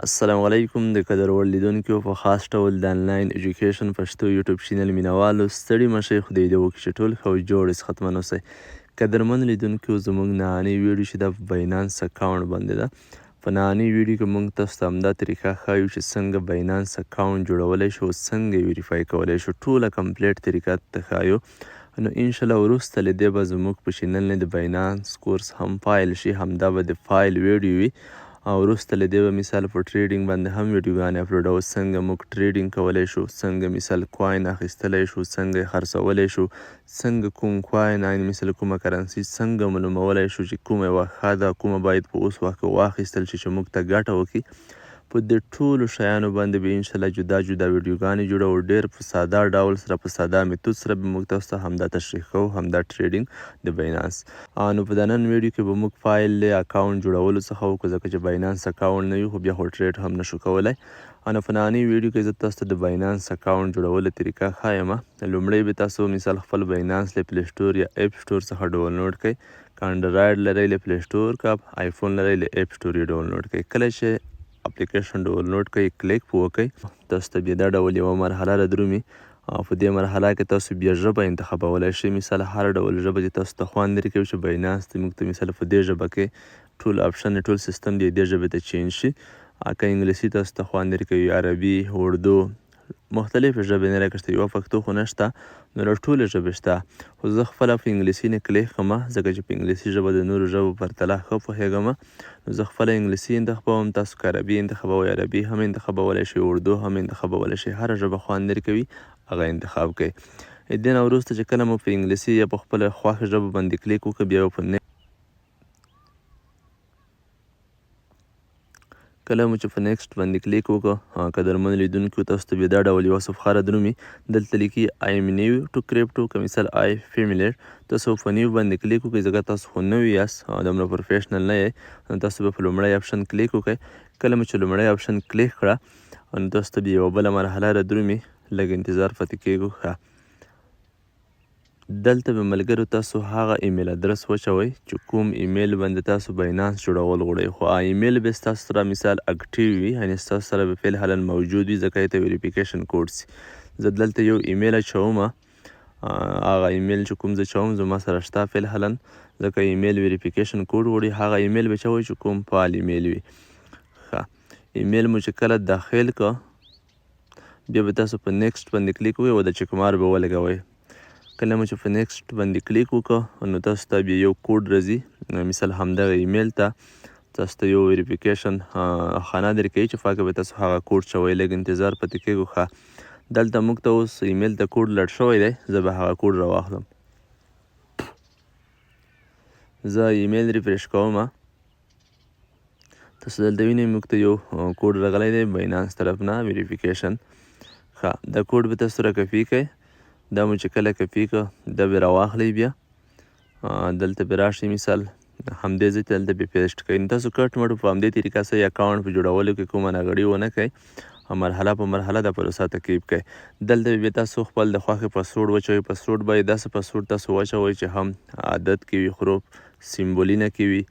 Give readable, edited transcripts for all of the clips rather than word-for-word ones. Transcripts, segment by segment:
السلام علیکم د قدر وړ لیدونکو په خاص ډول د انلاین ایجوکیشن پښتو یوټیوب چینل مینوالو ستړي مشئ خدای دې وکړي چې ټول ښه او جوړ صحتمند اوسئ. قدرمن لیدونکو زموږ نننۍ ویډیو چې د باینانس اکاونټ باندې ده. په نننۍ ویډیو کې موږ تاسو ته همدا طریقه ښایو چې څنګه باینانس اکاونټ جوړولی شو، څنګه یې ویریفای کولی شو، ټوله کمپلیټ طریقه ته ښایو. نو انشاءالله وروسته له دې به زموږ په چینل نه د باینانس کورس هم فایل شي، همدا به د فایل ویډیو وي. او وروسته له دې به مثال په ټریډینګ باندې هم ویډیوګانې اپلوډوو، څنګه موږ ټریډینګ کولی شو، څنګه مثال کوین اخیستلی شو، څنګه یې خرڅولی شو، څنګه کوم کوین مثال کومه کرنسي څنګه معلومولی شو چې کومه یوه ښه ده، کومه باید په اوس وخت کې واخیستل شي چې موږ ته ګټه وکړي. په دې ټولو شیانو باندې به انشاءالله جدا جدا ویډیوګانې جوړوو، ډېر په ساده ډول سره، په ساده میتود سره به موږ تاسو ته همدا تشریح کوو، همدا ټریډینګ د باینانس. نو په دا نن ویډیو کې به موږ فایل اکاونټ جوړولو څخه وکړو، ځکه چې باینانس اکاونټ نه وي خو بیا خو ټریډ هم نشو کولی. نو په نننۍ ویډیو کې زه تاسو ته د باینانس اکاونټ جوړولو طریقه ښایم. لومړی به تاسو مثال خپل باینانس له پلی سټور یا اپ سټور څخه ډاونلوډ کړئ. که انډرایډ لرئ له پلی سټور، که آیفون لرئ له اپ سټور یې ډاونلوډ کړئ. کله چې اپلیکیشن ډاونلوډ کړئ کلیک په وکړئ، تاسو ته بیا دا ډول یوه مرحله رادرومي. په دې مرحله کې تاسو بیا ژبه انتخابولی شئ. مثال هر ډول ژبه چې تاسو ته خوند درکوي چې باینانس دې موږ ته مثال په دې ژبه کې ټول آپشن ټول سیستم دې ژبې ته چینج شي. که انګلیسي تاسو ته خوند درکوي، عربي، اردو، مختلفې ژبې نه لکه یوه پښتو خو نشته، نو له ټولې ژبې شته. خو زه خپله په انګلیسي نه کلیک کوم، ځکه چې په انګلیسي ژبه د نورو ژبو پرتله ښه پوهېږم. نو زه خپله انګلیسي انتخابوم، تاسو که عربي انتخابوئ عربي هم انتخابولی شئ، اردو هم انتخابولی شئ، هره ژبه خوند درکوي هغه انتخاب کړئ. دې نه وروسته چې کله مو په انګلیسي یا په خپله خوښه ژبه باندې کلیک وکړه، بیا به په کله مو چې په نیکسټ باندې کلیک وکړو، قدرمن لیدونکو تاسو ته بیا دا ډول یوه صفحه رادرومي. دلته لیکي آی ایم نیو ټو کریپټو، که مثال آی فیملییر، تاسو په نیو باندې کلیک وکړئ، ځکه تاسو خو نوي یاست، دومره پروفیشنل نه یې، نو تاسو به په لومړی اپشن کلیک وکړئ. کله مو چې لومړی اپشن کلیک کړه، نو تاسو ته بیا یوه بله مرحله رادرومي، لږ انتظار پاتې کیږو. دلته به ملګرو تاسو هغه ایمیل ادرس وچوئ چې کوم ایمیل باندې تاسو باینانس جوړول غواړئ، خو ایمیل به ستاسو سره مثال اکټیو وي، یعنې ستاسو سره به فعل حالا موجود وي، ځکه یې ته ویریفیکیشن کوډ سي. زه دلته یو ایمیل اچوم، هغه ایمیل چې کوم زه اچوم زما سره شته فعل حالا، ځکه ایمیل ویریفیکیشن کوډ غواړي، هغه ایمیل به اچوئ چې کوم فعال ایمیل وي. ایمیل مو چې کله داخل کړه، بیا به تاسو په نیکسټ باندې کلیک وکړئ او د چک مار به ولګوئ. کله مو چې په نیکسټ باندې کلیک وکړو، نو تاسو ته بیا یو کوډ راځي، مثال همدغه ایمیل ته تاسو ته یو ویریفیکیشن خانه درکوي چې پاکه به تاسو هغه کوډ شوئ. لږ انتظار پاتې کیږو. دلته موږ ته اوس ایمیل ته کوډ لټ شوی دی، زه به هغه کوډ راواخلم. زه ایمیل ریفریش کوم، تاسو دلته وینئ موږ ته یو کوډ راغلی دی باینانس طرف نه ویریفیکیشن. دا کوډ به تاسو را کپي کړئ. دا مو چې کله کپي کړه، دا به راواخلئ، بیا دلته به راشئ، مثال همدې ځای ته دلته به پیسټ کړئ. نو تاسو کټ مټ په همدې طریقه سره اکاونټ په جوړولو کې کومه ناغړي ونه کوئ، مرحله په مرحله دا پروسه تعقیب کړئ. دلته بیا تاسو خپل د خوښې پاسورډ وچوئ. پاسورډ باید داسې پاسورډ تاسو وچوئ چې هم عدد کې وي، حروف سیمبولونه کې وي،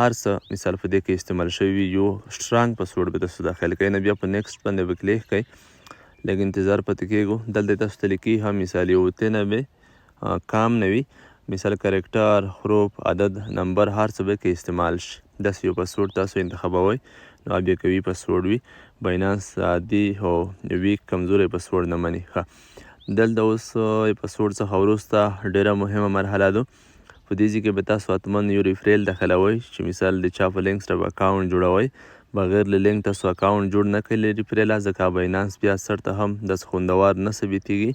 هر څه مثال په دې کې استعمال شوي وي. یو سټرانګ پاسورډ به تاسو داخل کړئ. نه بیا په نیکسټ باندې به کلیک کړئ، لږ انتظار پاتې کیږو. دلته تاسو ته لیکي هم مثال 91 کام نه وي، مثال کرکټر، حروف، عدد، نمبر، هر څه به کې استعمال شي. داسې یو پاسورډ تاسو انتخابوئ. نو بیا قوي پاسورډ وي، باینانس عادي او ویک کمزوری پاسورډ نه مني. دلته اوس پاسورډ څخه وروسته ډیره مهمه مرحله ده. په دې ځای کې به تاسو حتما یو ریفریل داخلوئ چې مثال د چا په لینک سره به اکاونټ جوړوئ. بغیر له لینک تاسو اکاونټ جوړ نه کړئ له ریفریله، ځکه باینانس بیا سرته هم داسې خوندور نه ثبتېږي.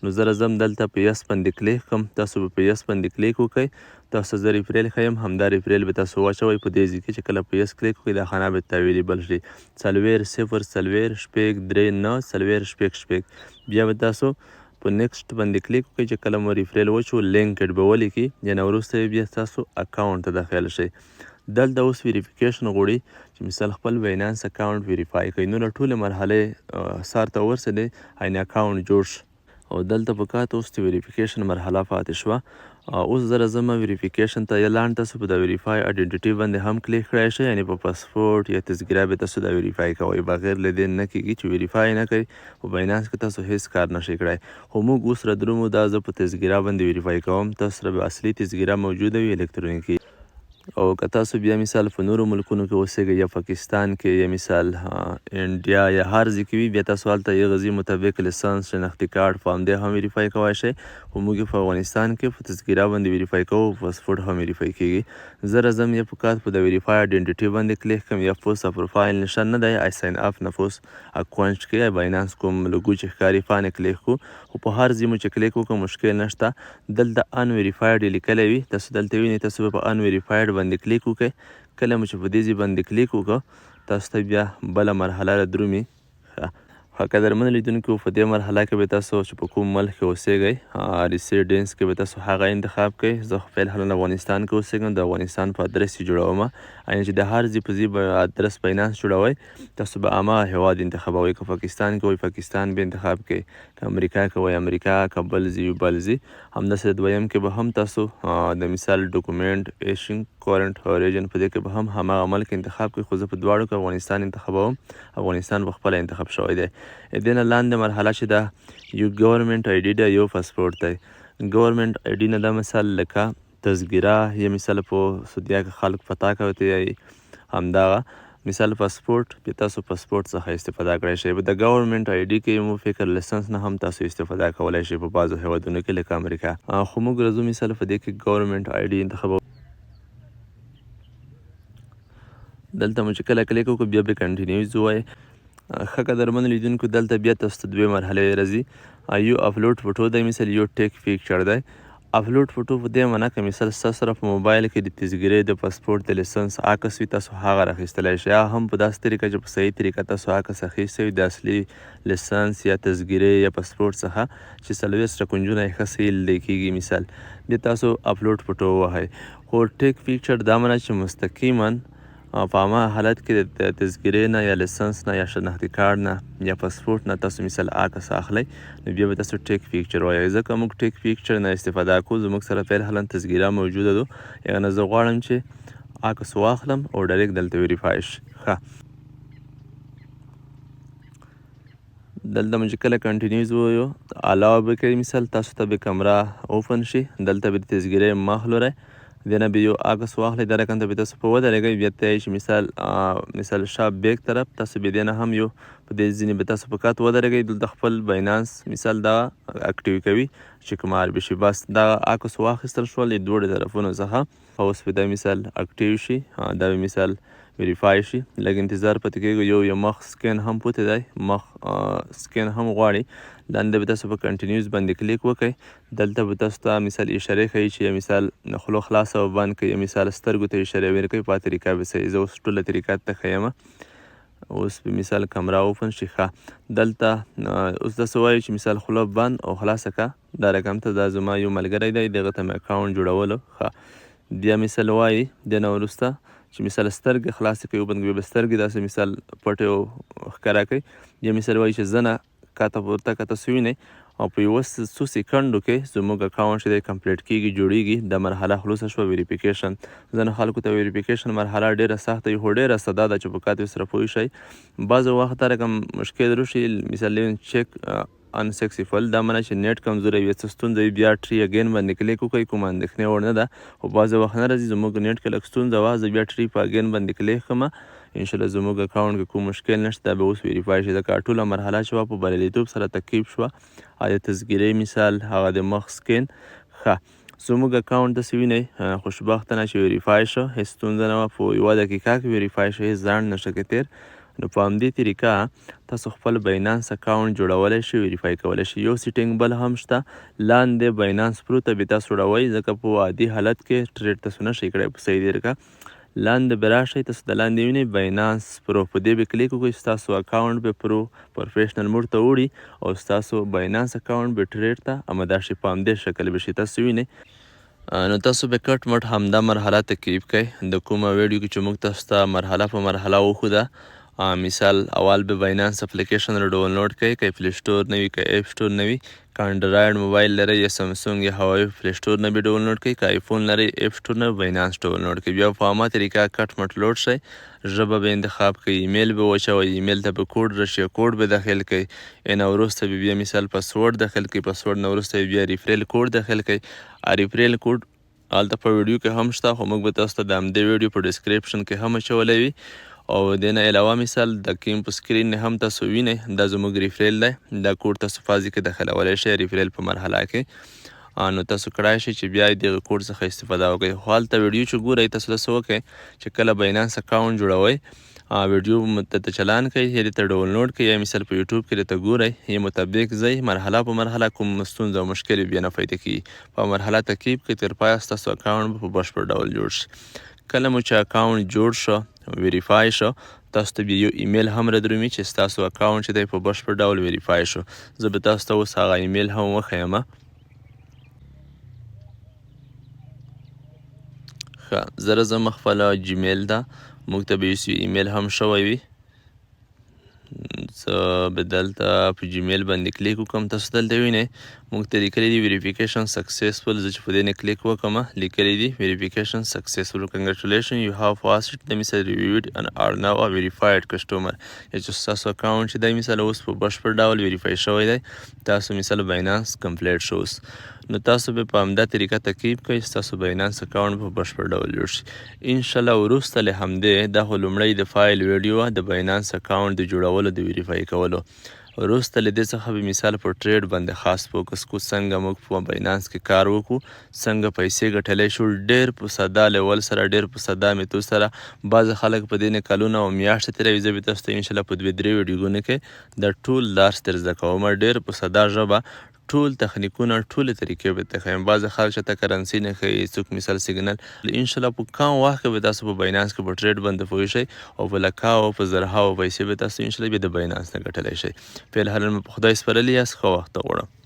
نو زه راځم دلته په یس باندې کلیک کوم، تاسو به په یس باندې کلیک وکړئ. تاسو زه ریفریل ښیم، همدا ریفریل به تاسو واچوئ. په دې ځای کې چې کله په یس کلیک وکړئ، دا خانه به اویلیبل شي 40 0 4 6 3 9 4 6 6. بیا به تاسو په نیکسټ باندې کلیک وکړئ. چې کله مو ریفریل وچو لینکډ به ولیکي، یعنې وروسته بیا تاسو اکاونټ ته داخل شئ. دلته اوس ویریفیکیشن غواړي چې مثال خپل باینانس اکاونټ ویریفای کړئ. نو له ټولې مرحلې سر ته ورسېدئ، یعنې اکاونټ جوړ شو، او دلته په کاته اوس د ویریفیکیشن مرحله پاتې شوه. اوس زه راځم ویریفیکیشن ته. یا لاندې تاسو په د ویریفای آیډنټیټي باندې هم کلیک کړی شئ، یعنې په پاسپورټ یا تذکره به تاسو دا ویریفای کوئ. بغیر له دې نه کېږي چې ویریفای نه کوئ په باینانس کې تاسو هیڅ کار نشئ کړی. خو موږ اوس را درومو، دا زه په تذکره باندې ویریفای کوم. تاسو سره به اصلي تذکره موجوده وي الکترونیکي. او که تاسو بیا مثال په نورو ملکونو کې اوسیږئ یا پاکستان کې یا مثال انډیا یا هر ځای کې وي، بیا تاسو هلته یغه ځای مطابق لیسنس، شناختي کارت، په همدې هم ویریفای کولی شئ. خو موږ په افغانستان کې په تذکره باندې ویریفای کوو، پاسپورټ هم ویریفای کېږي. زه راځم یا فقط په د ویریفای آیډنټیټي باندې کلیک کوم، یا پوسټ پروفایل نشان نه دی، آی ساین اپ نه پوسټ اکاونټ کې باینانس کوم لوګو چې ښکاري پانې کلیک کړو. خو په هر ځای مو چې کلیک وکړو مشکل نشته. دلته ان ویریفایډ لیکلی وي، تاسو دلته وینئ. تاسو به په ان ویریفایډ باندې کلیک وکړئ. کله مو چې په دې ځای باندې کلیک وکړو، تاسو ته بیا بله مرحله را درومي. قدرمن لیدونکو، په دې مرحله کې به تاسو چې په کوم ملک کې اوسیږئ، ریسیډنس کې به تاسو هغه انتخاب کړئ. زه خو فعلا افغانستان کې اوسیږم، د افغانستان په ادرس یې جوړومه. یعنې چې د هر ځای په ځای به ادرس باینانس جوړوئ، تاسو به هماغه هیواد انتخابوئ. که پاکستان کې وئ پاکستان به انتخاب کړئ، که امریکا کې وئ امریکا، که بل ځای وي بل ځای. همداسې دویم کې به هم تاسو د مثال ډاکومنټ ایشن کورنټ اوریجن په دې کې به هم هماغه ملک انتخاب کړئ. خو زه په دواړو کې افغانستان انتخابوم. افغانستان په خپله انتخاب شوی دی. دې نه لاندې مرحله چې ده یو ګورنمنټ آی ډي ده، یو پاسپورټ دی. ګورنمنټ آی ډي نه دا مثال لکه تذکره یا مثال په سعودیه کې خلک پتا کوي همدغه مثال پاسپورټ، بیا تاسو پاسپورټ څخه استفاده کړی شئ. د ګورنمنټ آی ډي کې مو فکر لیسنس نه هم تاسو استفاده کولی شئ په بعضو هیوادونو کې لکه امریکا. خو موږ راځو مثال په دې کې ګورنمنټ آی ډي انتخابو. دلته مو چې کله کلیک وکړو بیا به کنټینیوز ووایي. ښه قدرمن لیدونکو، دلته بیا تاسو ته دوې مرحلې راځي. یو اپلوډ فوټو دی، مثال یو ټیک پیکچر دی. اپلوډ فوټو په دې معنا که مثال ستاسو سره په موبایل کې د تذکرې، د پاسپورټ، د لیسنس عکس وي، تاسو هغه راخیستلی شئ. یا هم په داسې طریقه چې په صحیح طریقه تاسو عکس اخیستی وي د اصلي لیسنس یا تذکرې یا پاسپورټ څخه، چې 40 کنجونه یې ښه صحیح لیدی کېږي. مثال بیا تاسو اپلوډ فوټو ووهئ. خو ټیک پیکچر دا معنا چې مستقیما په هماغه حالت کې د تذکرې نه یا لیسنس نه یا شناختي کارت نه یا پاسپورټ نه تاسو مثال عکس اخلئ، نو بیا به تاسو ټیک پیکچر وایئ. ځکه موږ ټیک پیکچر نه استفاده کوو، زموږ سره فعلا تذکره موجوده ده. یعنې زه غواړم چې عکس واخلم او ډایرکټ دلته ویریفای شي. ښه، دلته مو چې کله کنټینیوز ووایو الاو به کوي، مثال تاسو ته به کمره اوپن شي. دلته به د تذکرې مخ لورئ، دې نه به یو عکس واخلئ، دا رقم ته به تاسو په ودرېږئ. بیا ته یې چې مثال شا بیک طرف تاسو بیا دې نه هم یو په دې ځینې به تاسو په کات ودرېږئ. دلته خپل باینانس مثال دا اکټیو کوي چې کوم آر بي شي. بس دا عکس واخیستل شول د دوړو طرفونو څخه، اوس به دا مثال اکټیو شي، دا به مثال ویریفای شي. لږ انتظار پاتې کېږي. یو مخ سکین هم پوتې دی، مخ سکین هم غواړي. لاندې به تاسو په کنټینیوز باندې کلیک وکړئ. دلته به تاسو ته مثال اشارې ښیي چې مثال خوله خلاصه او بند کړئ، مثال سترګو ته اشارې ورکوئ. په طریقه به صحیح. زه اوس ټوله طریقه ته ښیمه. اوس به مثال کمره اوپن شي. ښه، دلته اوس داسې وایي چې مثال خوله بند او خلاصه که دا رقم ته. دا زما یو ملګری دی، دغه ته مې اکاونټ جوړولو. ښه، بیا مثال وایي دې نه وروسته چې مثال سترګې خلاصې کوي وبند کوي، به سترګې داسې مثال پټې او ښکاره کوي. بیا مثال وایي چې زنه کاته پورته که تاسو وینئ او په یوه څو سیکنډو کې زموږ اکاونټ چې دی کمپلیټ کېږي، جوړېږي. دا مرحله خلوصه شوه ویریفیکیشن. ځینو خلکو ته ویریفیکیشن مرحله ډېره سخته وي، خو ډېره ساده ده چې په کات سره پوه شئ. بعضې وخت دا رقم مشکل راشي، مثال چیک انسکسیفل، دا معنا چې نیټ کمزوری وي، څه ستونزه وي، بیا ټري اګین باندې کلیک وکړئ. کومه اندېښنې وړ نه ده، خو بعضې وخت نه راځي. زموږ نیټ کې لږ ستونزه وه، زه بیا ټري په اګین باندې کلیک کړم. انشاءالله زموږ اکاونټ کې کوم مشکل نشته، دا به اوس ویریفای شي. ځکه ټوله مرحله چې وه په بریالیتوب سره تکمیل شوه. د تذکرې مثال هغه د مخ سکین. ښه، زموږ اکاونټ داسې وینئ خوشبختانه چې ویریفای شو، هېڅ ستونزه نه وه. په یوه دقیقه کې ویریفای شو، هېڅ ځنډ نشته کې تېر. نو په همدې طریقه تاسو خپل باینانس اکاونټ جوړولی شئ، ویریفای کولی شئ. یو سیټینګ بل هم شته، لاندې باینانس پرو ته به تاسو اړوئ، ځکه په عادي حالت کې ټریډ تاسو نشئ کړی په صحیح طریقه. لاندې به راشئ، تاسو د لاندې وینئ باینانس پرو، په دې به کلیک وکړئ. ستاسو اکاونټ به پرو پروفیشنل موډ ته وړي او ستاسو باینانس اکاونټ به ټریډ ته همداسې په همدې شکل به شي. تاسو وینئ. نو تاسو به کټ مټ همدا مرحله تکیب کړئ. د کومه ویډیو کې چې موږ تاسو ته مرحله په مرحله وښوده، مثال اول به باینانس اپلیکیشن رو ډاونلوډ کړئ، که پلی سټور نه وي که اپ سټور نه وي، که انډرایډ موبایل لرئ یا سمسونګ یا هواوی پلی سټور نه به ډاونلوډ کړئ، که آیفون لرئ اپ سټور نه باینانس ډاونلوډ کړئ. بیا په عامه طریقه کټ مټ لوډ شئ، ژبه به انتخاب کړئ، ایمیل به واچوئ، ایمیل ته به کوډ راشي، کوډ به داخل کړئ، نه وروسته به بیا مثال پاسورډ داخل کړئ، پاسورډ نه وروسته بیا ریفرل کوډ داخل کړئ. ریفرل کوډ هلته په ویډیو کې هم شته، خو موږ به تاسو ته د همدې ویډیو په ډسکریپشن کې هم اچولی وي. او د نه علاوه مثال د کیم په سکرین نه هم تاسو وینئ، دا زموږ ریفرل دی، دا کوډ تاسو فازي کې داخلولی شئ ریفرل په مرحله کې. نو تاسو کړای شئ چې بیا دغه کوډ څخه استفاده وکړئ. خو هلته ویډیو چې ګورئ تاسو څه وکړئ چې کله باینانس اکاونټ جوړوئ ویډیو ته چلان کړئ، یا ته ډاونلوډ کړئ، یا مثال په یوټیوب کې ته ګورئ، یې مطابق ځئ، مرحله په مرحله کوم ستونزه او مشکل بیا نه پیدا کېږي. په مرحله تعقیب کړئ، تر پایه ستاسو اکاونټ به په بشپړ ډول جوړ شي. کله مو چې اکاونټ جوړ شو، ویریفای شو، تاسو ته بیا یو ایمیل هم راندرومي چې ستاسو اکاونټ چې دی په بشپړ ډول ویریفای شو. زه به تاسو ته اوس هغه ایمیل هم وښیم. ښه، زه راځم خپله جیمیل ته، موږ ته به یو ایمیل هم شوی وي. زه به دلته په جیمیل باندې کلیک وکړم. تاسو دلته وینئ موږ ته لیکلی دي ویریفیکیشن سکسیسفل. زه چې په دې نه کلیک وکړم لیکلی دي ویریفیکیشن سکسیسفل، کنګریچولیشن یو هاو پاسډ د مثال ریویوډ ان آر ناو ا ویریفاید کسټمر. یا چې ستاسو اکاونټ چې دی مثال اوس په بشپړ ډول ویریفای شوی دی، تاسو مثال باینانس کمپلیټ شو اوس. نو تاسو به په همدا طریقه تعقیب کوئ، ستاسو باینانس اکاونټ په بشپړ ډول جوړ شي انشاءالله. وروسته له همدې دا خو لومړی د فایل ویډیو د باینانس اکاونټ د جوړولو د ویریفای کولو. وروسته له دې څخه به مثال په ټریډ باندې خاص فوکس کو، څنګه موږ په باینانس کې کار وکړو، څنګه پیسې ګټلی شو ډېر په ساده لیول سره، ډېر په ساده میتود سره. بعض خلک په دې نه کلونه او میاشتې تېروي. زه به تاسو ته انشاءالله په 2-3 ویډیوګانو کې دا ټول درس در زده کوم، ډېر په ساده ژبه ټول تخنیکونه ټولې طریقې به درته ښیم. بعضې خلک چې ته کرنسي نه ښیي، څوک مثال سیګنل. انشاءالله په کم وخت کې به تاسو په باینانس کې په ټریډ باندې پوه شئ، او په لکاو په زرهاو پیسې به تاسو انشاءالله بیا د باینانس نه ګټلی شئ. فی الحال مې په خدای سپارلي یاست، ښه وخت ته غواړم.